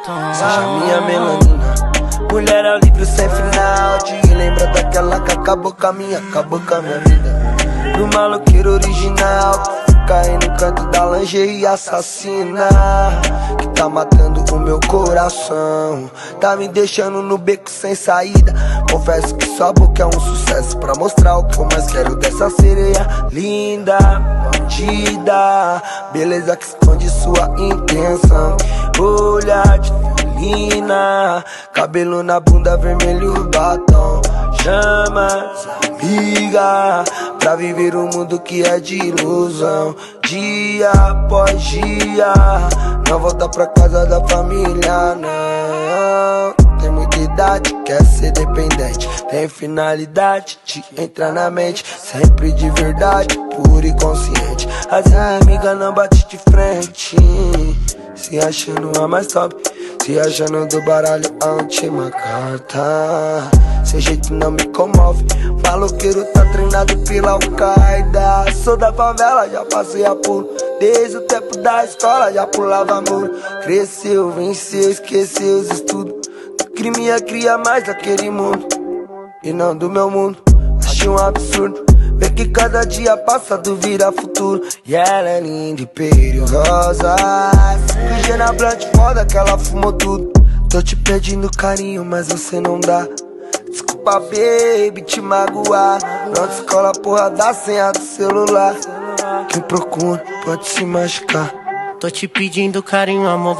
Seja minha melanina, mulher ao livro sem final. Te lembra daquela que acabou com a minha vida. Do maloqueiro original, fica aí no canto da lingerie e assassina, que tá matando o meu coração, tá me deixando no beco sem saída. Confesso que sua boca é um sucesso, pra mostrar o que eu mais quero dessa sereia linda, bandida, beleza que esconde sua intenção. Olhar de felina, cabelo na bunda, vermelho batom. Chama as amigas pra viver um mundo que é de ilusão. Dia após dia, não volta pra casa da família, não. Tem muita idade, quer ser dependente, tem finalidade de entrar na mente, sempre de verdade, pura e consciente. As amigas não bate de frente, se achando a mais top, se achando do baralho a última carta. Seu jeito não me comove, maloqueiro tá treinado pela Al-Qaeda. Sou da favela, já passei a pulo, desde o tempo da escola já pulava muro. Cresceu, venceu, esqueceu os estudos, do crime ia criar mais daquele mundo e não do meu mundo. Achei um absurdo ver que cada dia passado vira futuro. E ela é linda e perigosa, G na blunt foda que ela fumou tudo. Tô te pedindo carinho, mas você não dá. Desculpa, baby, te magoar. Não descola a porra da senha do celular. Quem procura pode se machucar. Tô te pedindo carinho, amor.